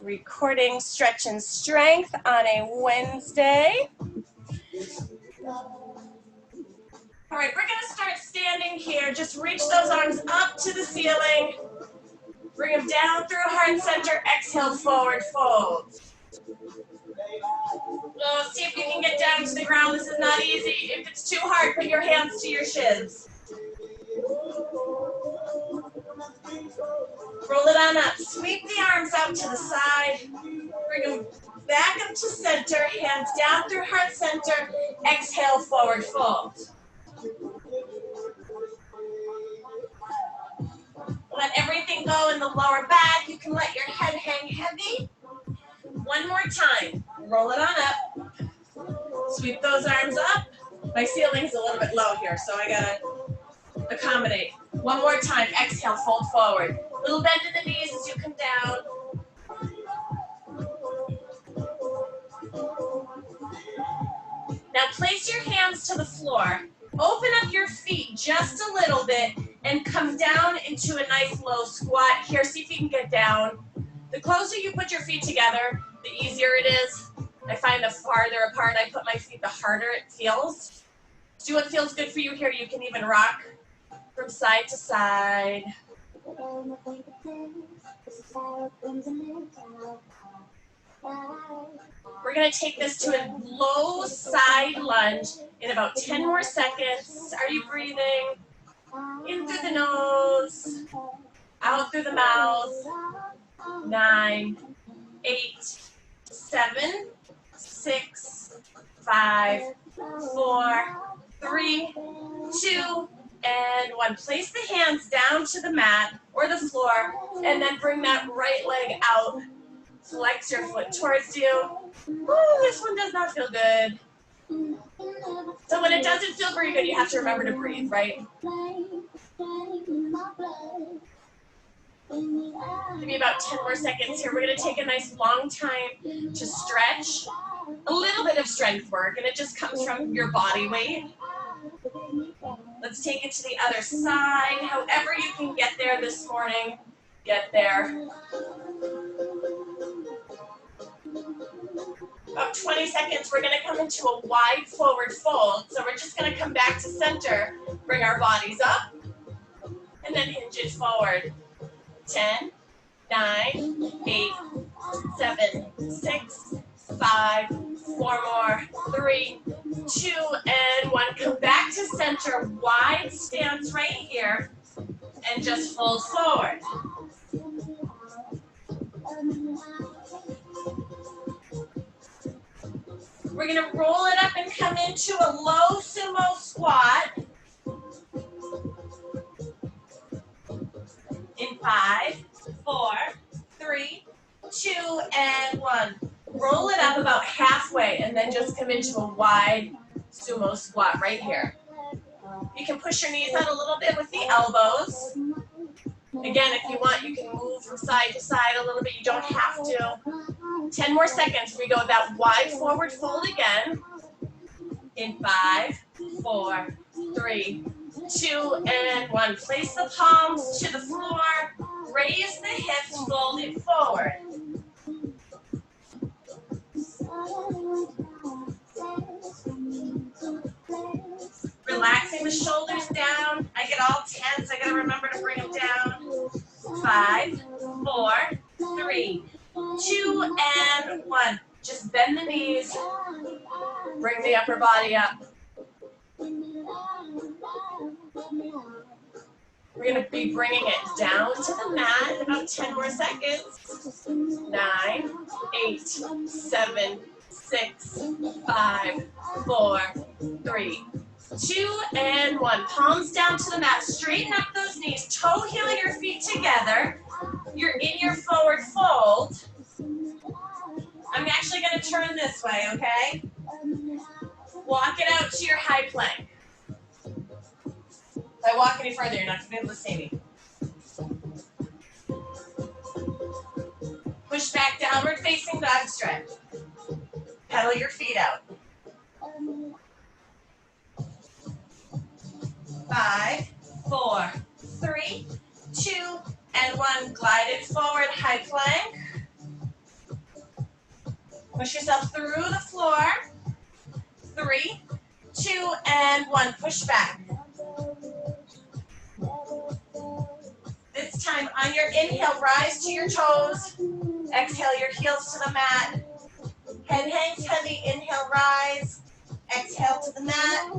Recording Stretch and Strength on a Wednesday. All right, we're gonna start standing here. Just reach those arms up to the ceiling. Bring them down through heart center. Exhale, forward fold. See if you can get down to the ground. This is not easy. If it's too hard, put your hands to your shins. Roll it on up. Sweep the arms out to the side. Bring them back up to center. Hands down through heart center. Exhale, forward fold. Let everything go in the lower back. You can let your head hang heavy. One more time. Roll it on up. Sweep those arms up. My ceiling's a little bit low here, so I gotta accommodate. One more time. Exhale, fold forward. Little bend in the knees as you come down. Now place your hands to the floor. Open up your feet just a little bit and come down into a nice low squat. Here, see if you can get down. The closer you put your feet together, the easier it is. I find the farther apart I put my feet, the harder it feels. Do what feels good for you here. You can even rock from side to side. We're going to take this to a low side lunge in about 10 more seconds. Are you breathing? In through the nose, out through the mouth. 9, 8, 7, 6, 5, 4, 3, 2, and 1. Place the hands down to the mat or the floor, and then bring that right leg out. Flex your foot towards you. Ooh, this one does not feel good. So when it doesn't feel very good, you have to remember to breathe, right? Give me about 10 more seconds here. We're going to take a nice long time to stretch. A little bit of strength work, and it just comes from your body weight. Let's take it to the other side. However you can get there this morning, get there. About 20 seconds, we're going to come into a wide forward fold. So we're just going to come back to center, bring our bodies up, and then hinge it forward. 10, 9, 8, 7, 6, 5, 4 more, 3, 2, and 1. Come back to center, wide stance right here, and just fold forward. We're going to roll it up and come into a low sumo squat. In 5, 4, 3, 2, and 1. Roll it up about halfway and then just come into a wide sumo squat right here. You can push your knees out a little bit with the elbows. Again, if you want, you can move from side to side a little bit. You don't have to. 10 more seconds. We go that wide forward fold again. In 5, 4, 3, 2, and 1. Place the palms to the floor. Raise the hips, fold it forward. Relaxing the shoulders down. I get all tense. I gotta remember to bring them down. 5, 4, 3, 2, and 1. Just bend the knees. Bring the upper body up. We're going to be bringing it down to the mat in about 10 more seconds. 9, 8, 7, 6, 5, 4, 3, 2, and 1. Palms down to the mat. Straighten up those knees. Toe heel your feet together. You're in your forward fold. I'm actually going to turn this way, okay? Walk it out to your high plank. If I walk any further, you're not going to be able to see me. Push back, downward facing dog stretch. Pedal your feet out. 5, 4, 3, 2, and 1. Glide it forward, high plank. Push yourself through the floor. 3, 2, and 1. Push back. This time on your inhale, rise to your toes. Exhale your heels to the mat. Head hangs heavy. Inhale, rise. Exhale to the mat.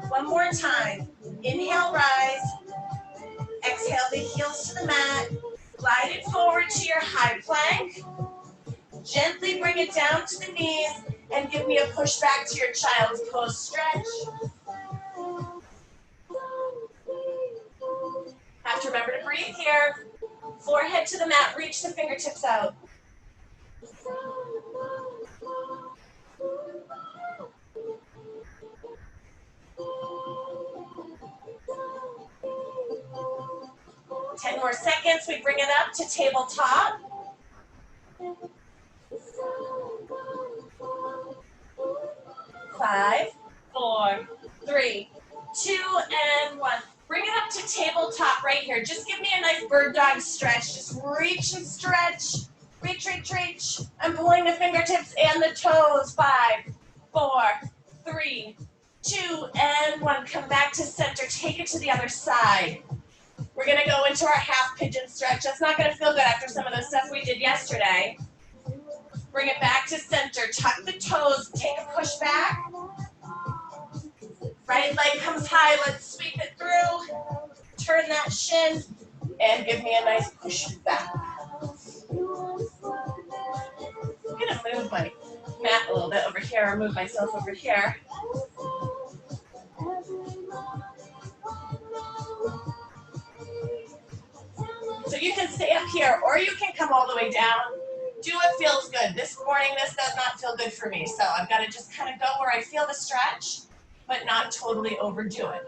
One more time. Inhale, rise. Exhale the heels to the mat. Glide it forward to your high plank. Gently bring it down to the knees and give me a push back to your child's pose stretch. Have to remember to breathe here. Forehead to the mat, reach the fingertips out. Ten more seconds, we bring it up to tabletop. 5, 4, 3, 2, and 1. Bring it up to tabletop right here. Just give me a nice bird dog stretch. Just reach and stretch. Reach, reach, reach. I'm pulling the fingertips and the toes. 5, 4, 3, 2, and 1. Come back to center. Take it to the other side. We're going to go into our half pigeon stretch. That's not going to feel good after some of the stuff we did yesterday. Bring it back to center. Tuck the toes. Take a push back. Right leg comes high. Let's sweep it through. Turn that shin. And give me a nice push back. I'm going to move my mat a little bit over here, or move myself over here. So you can stay up here, or you can come all the way down. Do what feels good. This morning, this does not feel good for me, so I've got to just kind of go where I feel the stretch, but not totally overdo it.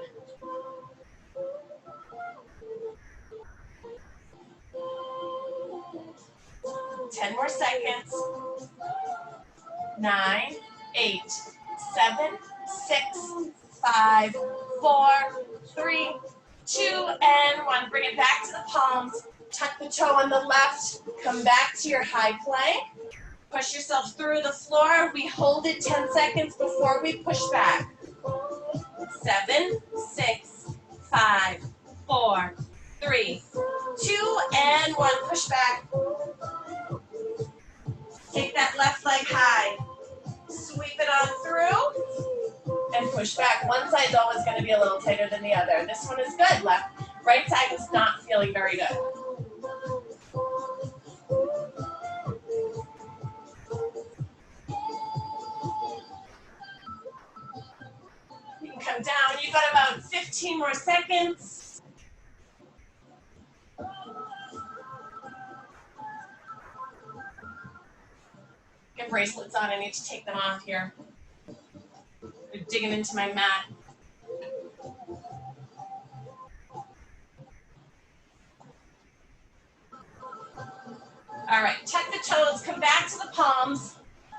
Ten more seconds. 9, 8, 7, 6, 5, 4, 3, 2, and 1. Bring it back to the palms. Tuck the toe on the left. Come back to your high plank. Push yourself through the floor. We hold it 10 seconds before we push back. 7, 6, 5, 4, 3, 2, and 1. Push back. Take that left leg high. Sweep it on through and push back. One side's always going to be a little tighter than the other. This one is good. Right side is not feeling very good. You can come down. You've got about 15 more seconds. Get bracelets on. I need to take them off here. I'm digging into my mat. All right, tuck the toes, come back to the palms,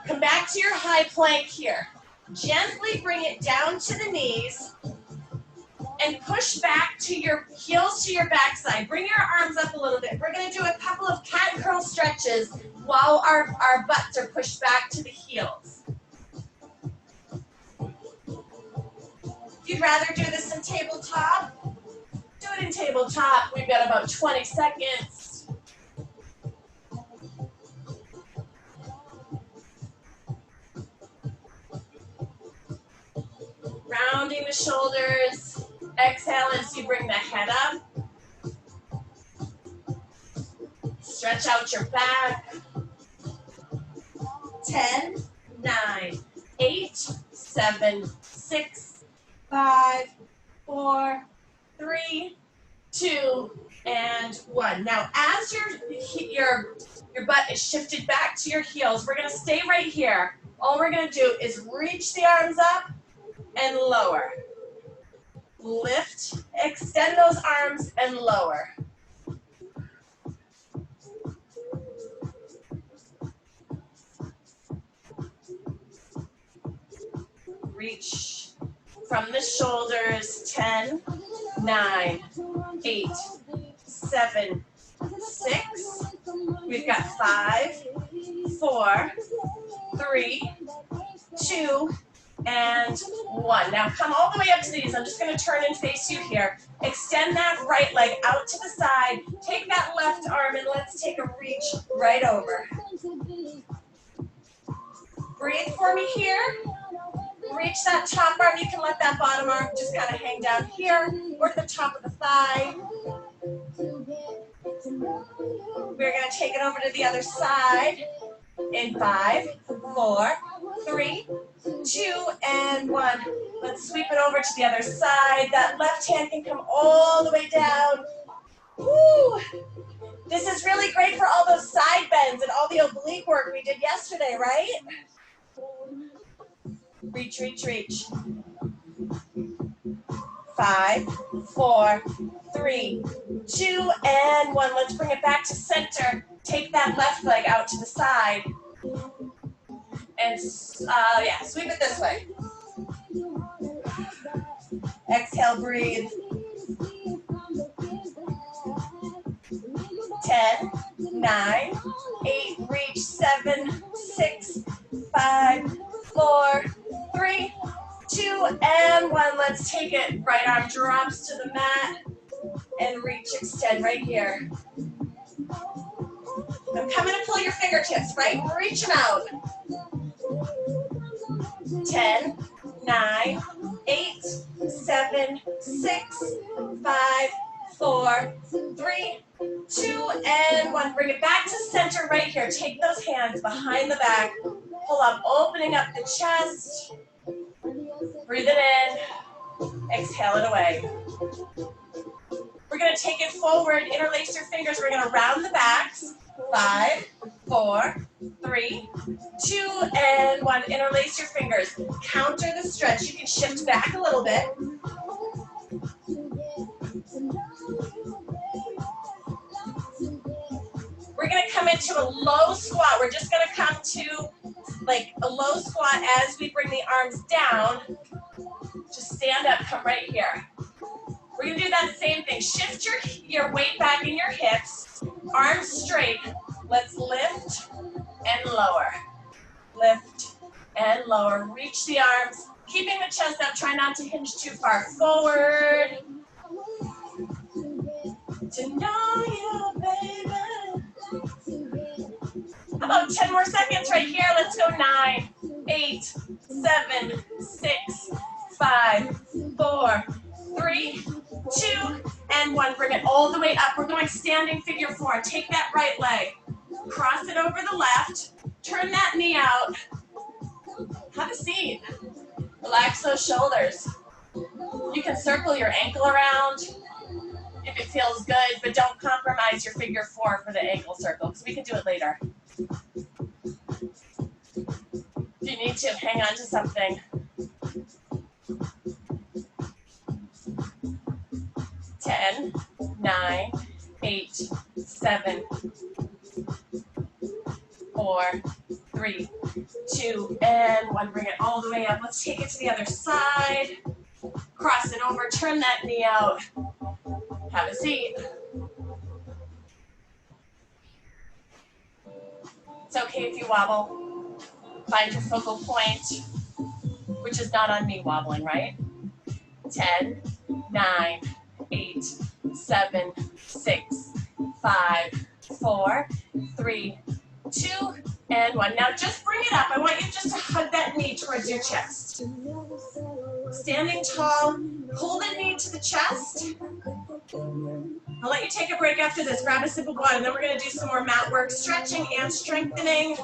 come back to your high plank here. Gently bring it down to the knees and push back to your heels to your backside. Bring your arms up a little bit. We're going to do a couple of cat curl stretches while our butts are pushed back to the heels. If you'd rather do this in tabletop, do it in tabletop. We've got about 20 seconds. Rounding the shoulders. Exhale as you bring the head up. Stretch out your back. 10, 9, 8, 7, 6, 5, 4, 3, 2, and 1. Now, as your butt is shifted back to your heels, we're going to stay right here. All we're going to do is reach the arms up and lower. Lift, extend those arms, and lower. Reach from the shoulders. 10, 9, 8, 7, 6. We've got 5, 4, 3, 2, and 1. Now come all the way up to these. I'm just going to turn and face you here. Extend that right leg out to the side. Take that left arm and let's take a reach right over. Breathe for me here. Reach that top arm. You can let that bottom arm just kind of hang down here or to the top of the thigh. We're going to take it over to the other side in 5, 4, 3, 2, and 1. Let's sweep it over to the other side. That left hand can come all the way down. Woo! This is really great for all those side bends and all the oblique work we did yesterday, right? Reach, reach, reach. 5, 4, 3, 2, and 1. Let's bring it back to center. Take that left leg out to the side. And yeah, sweep it this way. Exhale, breathe. 10, 9, 8, reach, 7, 6, 5, 4, 3, 2, and 1. Let's take it. Right arm drops to the mat and reach, extend right here. I'm coming to pull your fingertips, right? Reach them out. 10, 9, 8, 7, 6, 5, 4, 3, 2, and 1. Bring it back to center right here. Take those hands behind the back. Pull up, opening up the chest. Breathe it in. Exhale it away. We're going to take it forward. Interlace your fingers. We're going to round the backs. 5, 4, 3, 2, and 1. Interlace your fingers. Counter the stretch. You can shift back a little bit. We're going to come into a low squat. We're just going to come to like a low squat as we bring the arms down. Just stand up, come right here. We're going to do that same thing. Shift your weight back in your hips. Arms straight. Let's lift and lower. Lift and lower. Reach the arms. Keeping the chest up. Try not to hinge too far forward. To know you, baby. How about 10 more seconds right here? Let's go. 9, 8, 7, 6, 5, 4, 3, 2, and 1. Bring it all the way up. We're going standing figure 4. Take that right leg. Cross it over the left. Turn that knee out. Have a seat. Relax those shoulders. You can circle your ankle around if it feels good, but don't compromise your figure 4 for the ankle circle, because we can do it later. If you need to, hang on to something. 10, 9, 8, 7, 4, 3, 2, and 1. Bring it all the way up. Let's take it to the other side. Cross it over. Turn that knee out. Have a seat. It's okay if you wobble. Find your focal point, which is not on me wobbling, right? 10, 9, 8, 7, 6, 5, 4, 3, 2, and 1. Now just bring it up. I want you just to hug that knee towards your chest. Standing tall, pull the knee to the chest. I'll let you take a break after this. Grab a sip of water, and then we're going to do some more mat work, stretching and strengthening.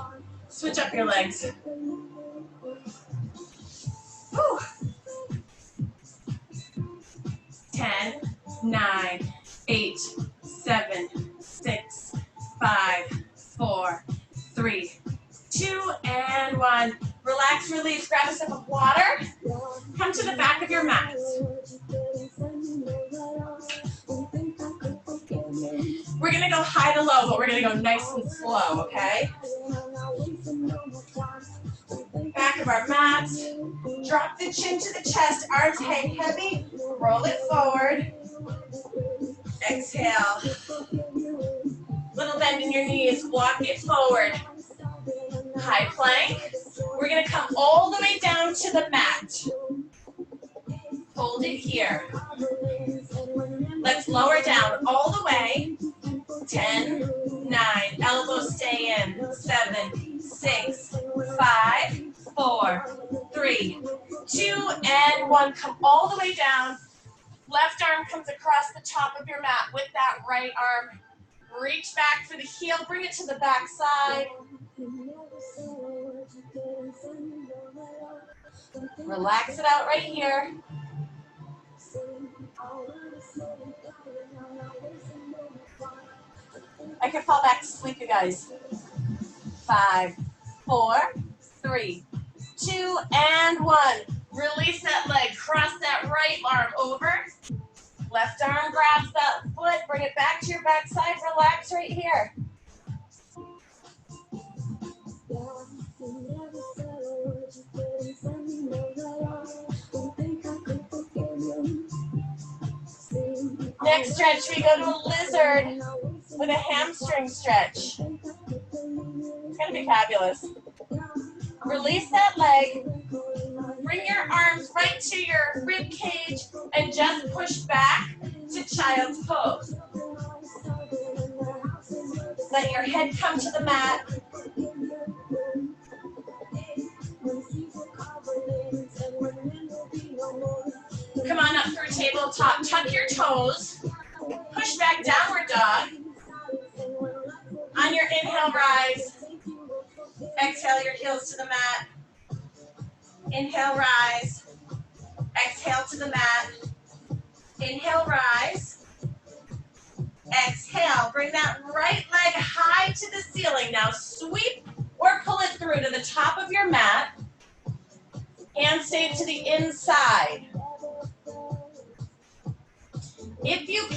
Switch up your legs. Whew. 10, 9, 8, 7, 6, 5, 4, 3, 2, and 1. Relax, release. Grab a sip of water. Come to the back of your mat. We're going to go high to low, but we're going to go nice and slow, okay? Back of our mat. Drop the chin to the chest. Arms hang heavy. Roll it forward. Exhale. Little bend in your knees. Walk it forward. High plank. We're gonna come all the way down to the mat. Hold it here. Let's lower down all the way. 10, 9, elbows stay in. 7, 6, 5, 4, 3, 2, and 1. Come all the way down. Left arm comes across the top of your mat with that right arm. Reach back for the heel, bring it to the back side. Relax it out right here. I can fall back to sleep, you guys. 5, 4, 3, 2, and 1. Release that leg, cross that right arm over. Left arm grabs that foot, bring it back to your backside, relax right here. Next stretch, we go to a lizard with a hamstring stretch. It's gonna be fabulous. Release that leg. Bring your arms right to your rib cage and just push back to child's pose. Let your head come to the mat. Come on up through tabletop. Tuck your toes. Push back, downward dog. On your inhale, rise. Exhale your heels to the mat. Inhale, rise. Exhale to the mat. Inhale, rise. Exhale. Bring that right leg high to the ceiling. Now sweep or pull it through to the top of your mat. Hands stay to the inside. If you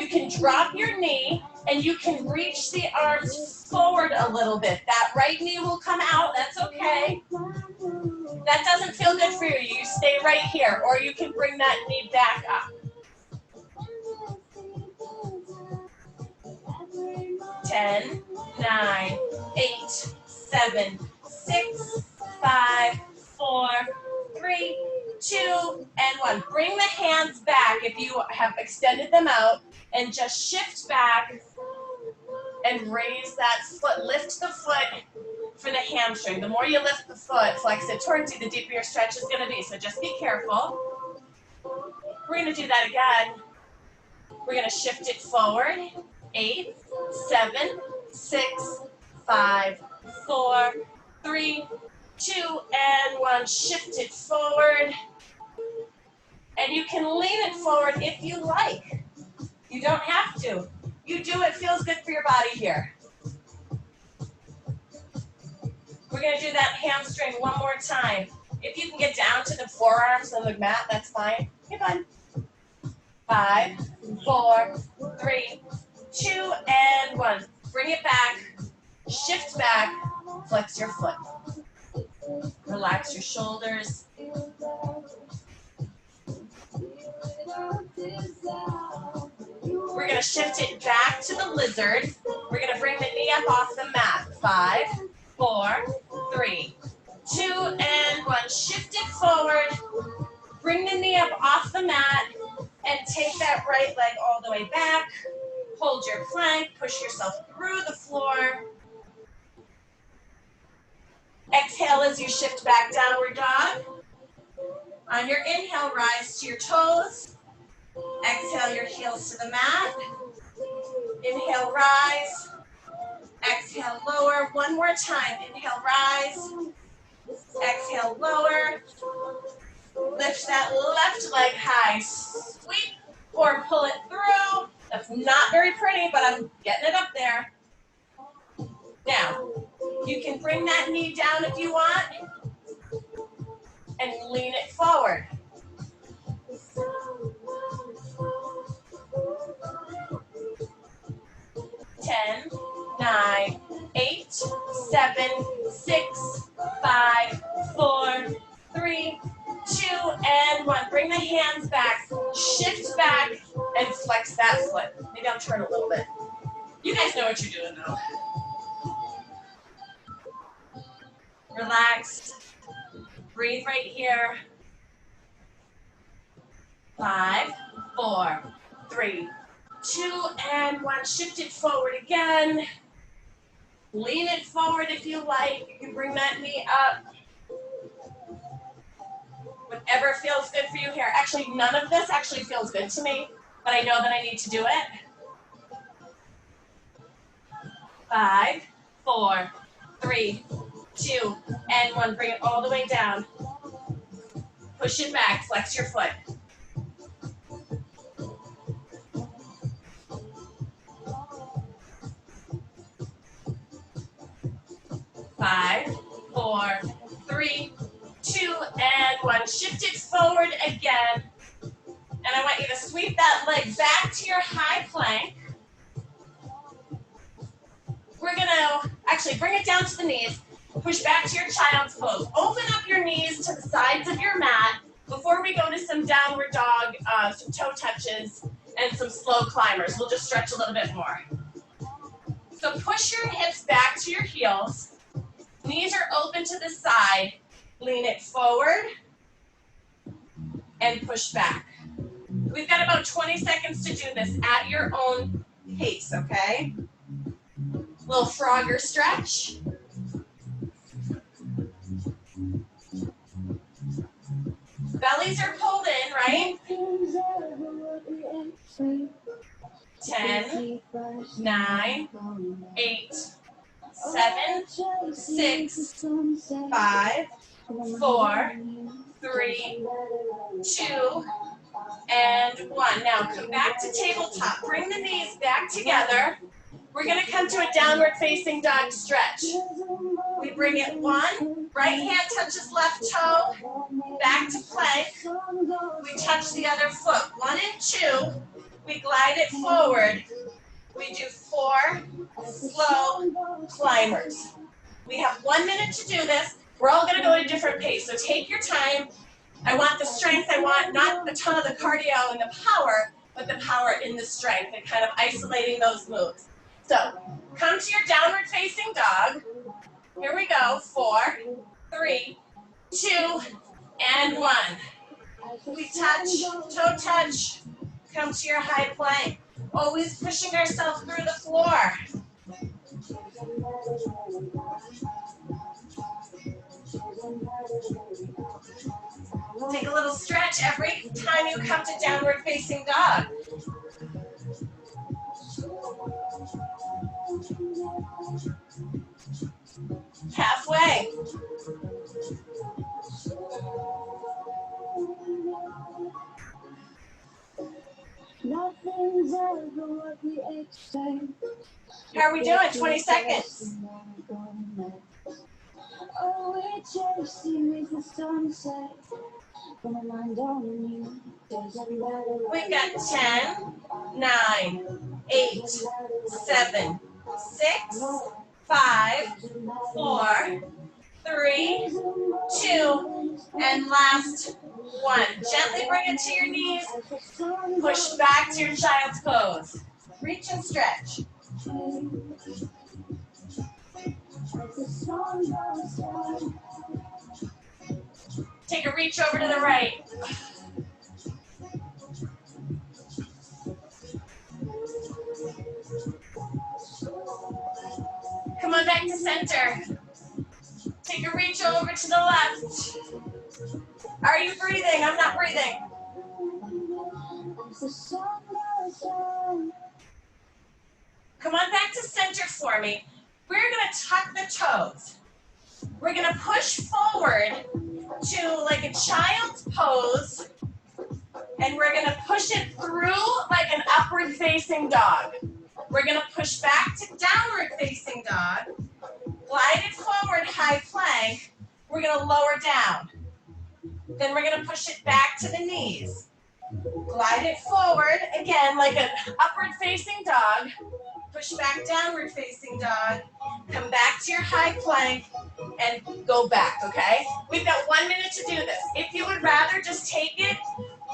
can drop your knee and you can reach the arms forward a little bit. That right knee will come out, that's okay. That doesn't feel good for you, you stay right here, or you can bring that knee back up. 10, 9, 8, 7, 6, 5, 4, 3, 2, and 1. Bring the hands back if you have extended them out and just shift back and raise that foot. Lift the foot for the hamstring. The more you lift the foot, flex it towards you, the deeper your stretch is going to be. So just be careful. We're going to do that again. We're going to shift it forward. 8, 7, 6, 5, 4, 3, 2, and 1. Shift it forward. And you can lean it forward if you like. You don't have to. You do what feels good for your body here. We're going to do that hamstring one more time. If you can get down to the forearms on the mat, that's fine. Okay, fine. 5, 4, 3, 2, and 1. Bring it back. Shift back. Flex your foot. Relax your shoulders. We're going to shift it back to the lizard. We're going to bring the knee up off the mat. 5, 4, 3, 2, and 1. Shift it forward. Bring the knee up off the mat and take that right leg all the way back. Hold your plank. Push yourself through the floor. Exhale as you shift back, downward dog. On your inhale, rise to your toes. Exhale your heels to the mat. Inhale, rise. Exhale, lower. One more time. Inhale, rise. Exhale, lower. Lift that left leg high. Sweep or pull it through. That's not very pretty, but I'm getting it up there. Now, you can bring that knee down if you want and lean it forward. Ten, 9, 8, 7, 6, 5, 4, 3, 2, and 1. Bring the hands back, shift back, and flex that foot. Maybe I'll turn a little bit. You guys know what you're doing though. Relax. Breathe right here. 5, 4, 3, 2, and 1. Shift it forward again. Lean it forward if you like. You can bring that knee up. Whatever feels good for you here. Actually, none of this actually feels good to me, but I know that I need to do it. 5, 4, 3, 2, and 1. Bring it all the way down. Push it back. Flex your foot. 5, 4, 3, 2, and 1. Shift it forward again. And I want you to sweep that leg back to your high plank. We're going to actually bring it down to the knees. Push back to your child's pose. Open up your knees to the sides of your mat before we go to some downward dog, some toe touches, and some slow climbers. We'll just stretch a little bit more. So push your hips back to your heels. Knees are open to the side. Lean it forward and push back. We've got about 20 seconds to do this at your own pace, okay? Little Frogger stretch. Bellies are pulled in, right? 10, 9, 8, 7, 6, 5, 4, 3, 2, and 1. Now come back to tabletop. Bring the knees back together. We're going to come to a downward facing dog stretch. We bring it 1, right hand touches left toe, back to plank. We touch the other foot. 1 and 2. We glide it forward. We do 4 slow climbers. We have 1 minute to do this. We're all going to go at a different pace, so take your time. I want the strength. I want not a ton of the cardio and the power, but the power in the strength and kind of isolating those moves. So come to your downward facing dog. Here we go. 4, 3, 2, and 1. We touch, toe touch. Come to your high plank. Always pushing ourselves through the floor. Take a little stretch every time you come to downward facing dog. Halfway. How are we doing? 20 seconds. We've got 10, 9, 8, 7, 6, 5, 4, 3, 2, and last 1. Gently bring it to your knees. Push back to your child's pose. Reach and stretch. Take a reach over to the right. Come on back to center. Take a reach over to the left. Are you breathing? I'm not breathing. Come on back to center for me. We're going to tuck the toes. We're going to push forward to like a child's pose, and we're going to push it through like an upward facing dog. We're going to push back to downward facing dog, glide it forward, high plank. We're going to lower down. Then we're going to push it back to the knees. Glide it forward, again, like an upward facing dog. Push back, downward facing dog. Come back to your high plank and go back, okay? We've got 1 minute to do this. If you would rather just take it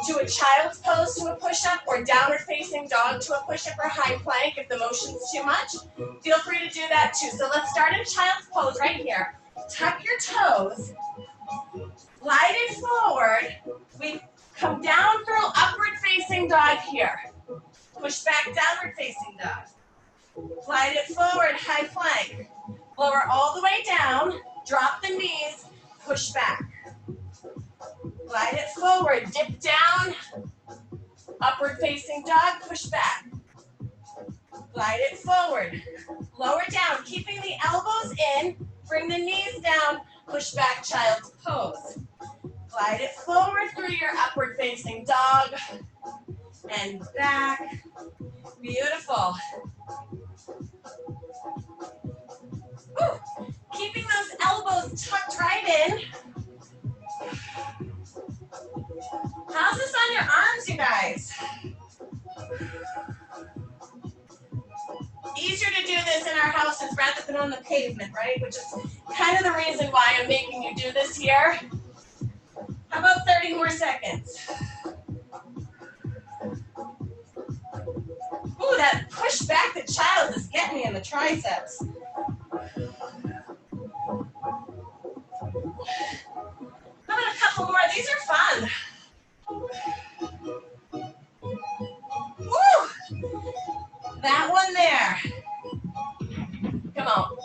to a child's pose to a push-up or downward facing dog to a push-up or high plank if the motion's too much, feel free to do that too. So let's start in child's pose right here. Tuck your toes. Glide it forward. We come down for an upward facing dog here. Push back, downward facing dog. Glide it forward, high plank. Lower all the way down. Drop the knees. Push back. Glide it forward. Dip down. Upward facing dog. Push back. Glide it forward. Lower down. Keeping the elbows in. Bring the knees down. Push back, child's pose. Glide it forward through your upward facing dog. And back. Beautiful. Woo. Keeping those elbows tucked right in. How's this on your arms, you guys? Easier to do this in our houses rather than on the pavement, right? Which is kind of the reason why I'm making you do this here. How about 30 more seconds? Ooh, that push back the child is getting me in the triceps. How about a couple more? These are fun. Woo! That one there. Come on.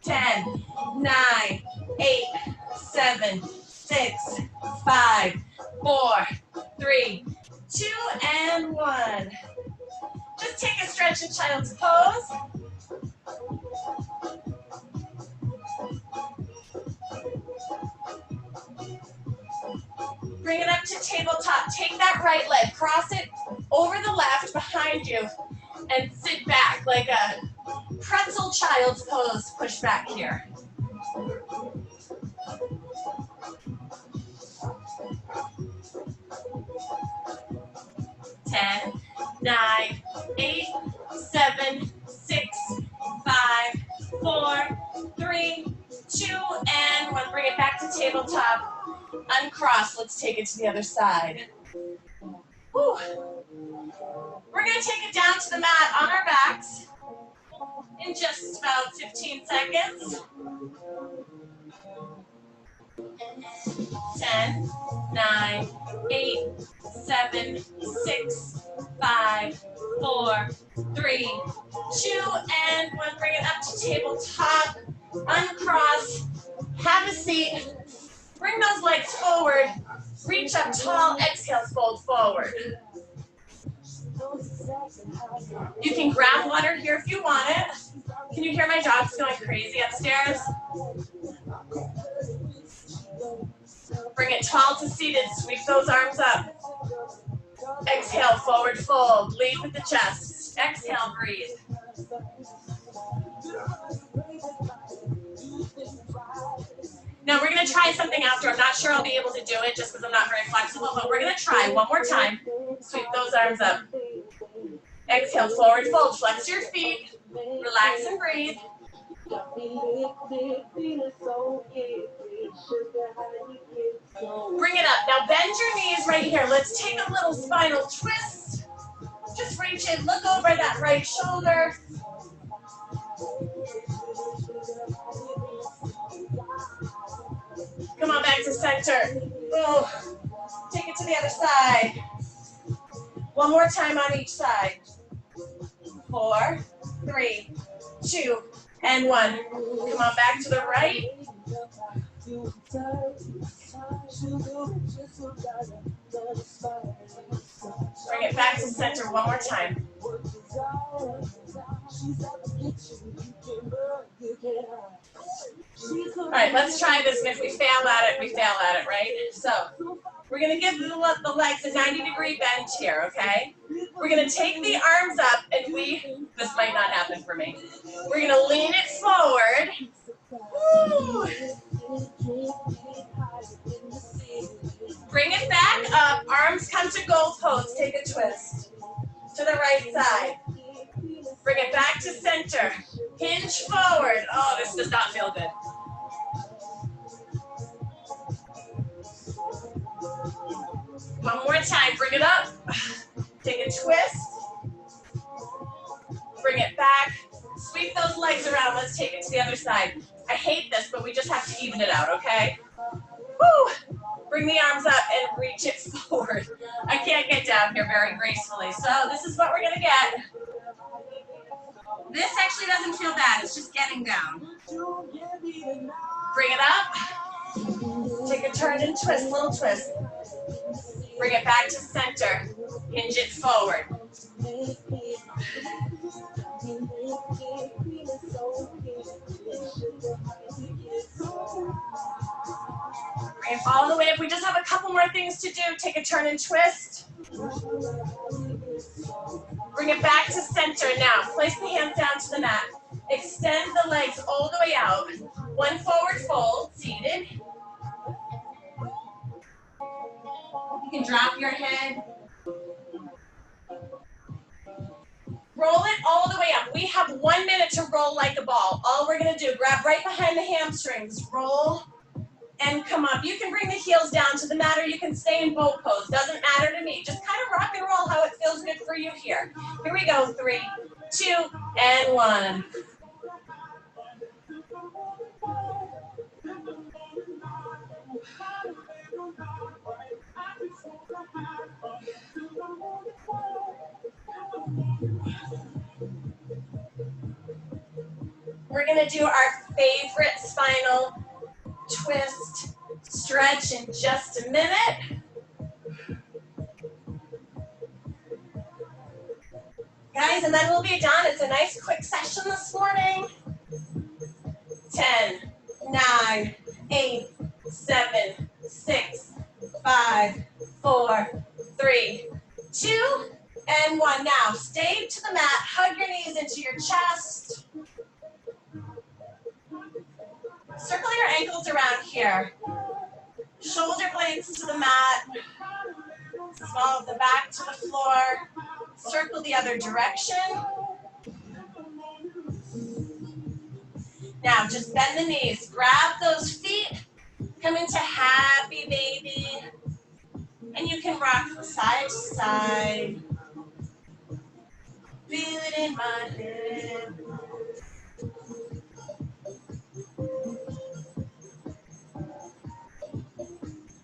10, 9, 8, 7, 6, 5, 4, 3, 2, and 1. Just take a stretch in child's pose. Bring it up to tabletop. Take that right leg, cross it over the left behind you, and sit back like a pretzel child's pose. Push back here. Ten, 9, 8, 7, 6, 5, 4, 3, 2, and 1. Bring it back to tabletop. Uncross. Let's take it to the other side. Whew. We're going to take it down to the mat on our backs in just about 15 seconds. 10, 9, 8, 7, 6, 5, 4, 3, 2, and 1. Bring it up to tabletop. Uncross. Have a seat. Bring those legs forward. Reach up tall. Exhale, fold forward. You can grab water here if you want it. Can you hear my dogs going crazy upstairs? Bring it tall to seated. Sweep those arms up. Exhale, forward fold. Lead with the chest. Exhale, breathe. Now we're going to try something after. I'm not sure I'll be able to do it just because I'm not very flexible, but we're going to try one more time. Sweep those arms up. Exhale, forward fold. Flex your feet. Relax and breathe. Bring it up. Now bend your knees right here. Let's take a little spinal twist. Just reach in. Look over that right shoulder. Come on back to center. Oh, take it to the other side. One more time on each side. 4, 3, 2, and 1. Come on back to the right. Bring it back to center one more time. All right, let's try this, and if we fail at it, we fail at it, right? So we're going to give the legs a 90-degree bend here, okay? We're going to take the arms up, and this might not happen for me. We're going to lean it forward. Woo. Bring it back up. Arms come to goal pose. Take a twist. To the right side. Bring it back to center. Hinge forward. Oh, this does not feel good. One more time. Bring it up. Take a twist. Bring it back. Sweep those legs around. Let's take it to the other side. I hate this, but we just have to even it out, okay? Woo! Bring the arms up and reach it forward. I can't get down here very gracefully, so this is what we're gonna get. This actually doesn't feel bad, it's just getting down. Bring it up. Take a turn and twist, little twist. Bring it back to center. Hinge it forward. Bring it all the way up. We just have a couple more things to do. Take a turn and twist. Bring it back to center now. Place the hands down to the mat. Extend the legs all the way out. One forward fold, seated. You can drop your head. Roll it all the way up. We have 1 minute to roll like a ball. All we're gonna do, grab right behind the hamstrings, roll and come up. You can bring the heels down to the mat or you can stay in boat pose. Doesn't matter to me. Just kind of rock and roll how it feels good for you here. Here we go, 3, 2, and 1. We're gonna do our favorite spinal twist stretch in just a minute. Guys, and then we'll be done. It's a nice quick session this morning. 10, 9, 8, 7, 6, 5, 4, 3, 2, and 1. Now, stay to the mat. Hug your knees into your chest. Circle your ankles around here. Shoulder blades to the mat. Small of the back to the floor. Circle the other direction. Now, just bend the knees. Grab those feet. Come into happy baby. And you can rock from side to side. Feel it in my head.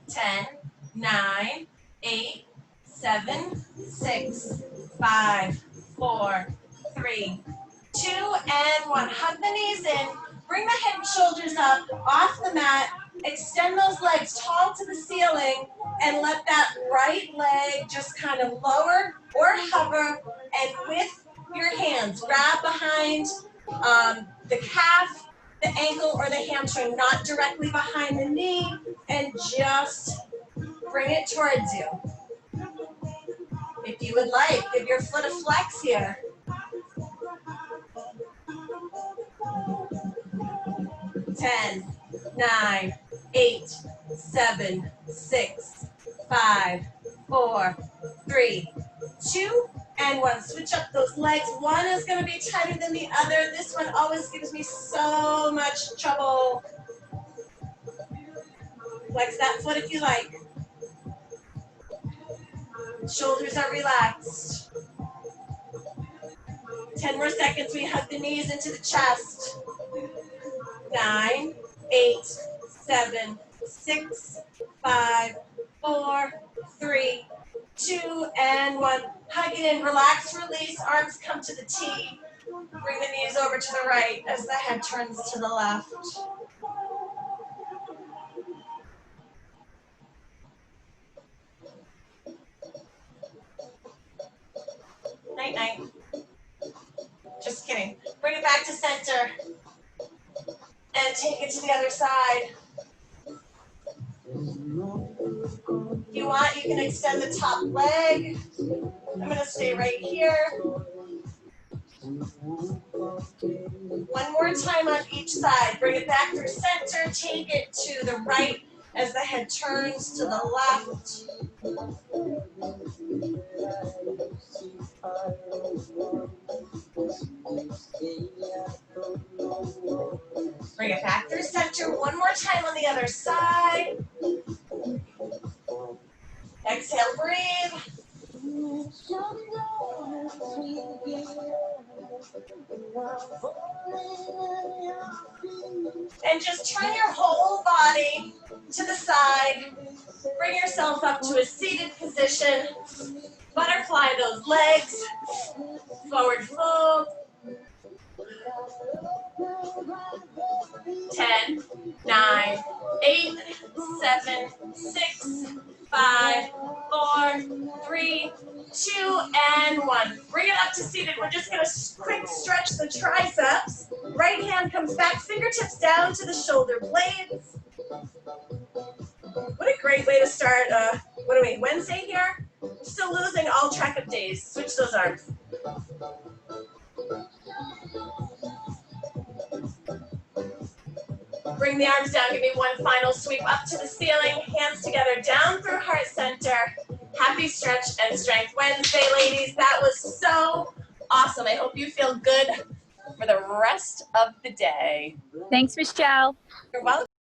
Ten, 9, 8, 7, 6, 5, 4, 3, 2, and 1. Hug the knees in. Bring the head and shoulders up off the mat. Extend those legs tall to the ceiling and let that right leg just kind of lower or hover, and with your hands, grab behind the calf, the ankle, or the hamstring, not directly behind the knee, and just bring it towards you. If you would like, give your foot a flex here. 10, 9, 8, 7, 6, 5, 4, 3, 2, and 1. Switch up those legs. One is going to be tighter than the other. This one always gives me so much trouble. Flex that foot if you like. Shoulders are relaxed. 10 more seconds. We hug the knees into the chest. 9, 8, 7, 6, 5, 4, 3, 2, and 1. Hug it in, relax, release, arms come to the T. Bring the knees over to the right as the head turns to the left. Night, night. Just kidding. Bring it back to center. And take it to the other side. If you want, you can extend the top leg. I'm going to stay right here. One more time on each side. Bring it back through center. Take it to the right as the head turns to the left. Bring it back through center. One more time on the other side. Exhale, breathe. And just turn your whole body to the side. Bring yourself up to a seated position. Butterfly those legs. Forward fold. 10, 9, 8, 7, 6, 5, 4, 3, 2, and 1. Bring it up to seated. We're just going to quick stretch the triceps. Right hand comes back, fingertips down to the shoulder blades. What a great way to start, Wednesday here? Still losing all track of days. Switch those arms. Bring the arms down. Give me one final sweep up to the ceiling. Hands together down through heart center. Happy stretch and strength Wednesday, ladies. That was so awesome. I hope you feel good for the rest of the day. Thanks, Michelle. You're welcome.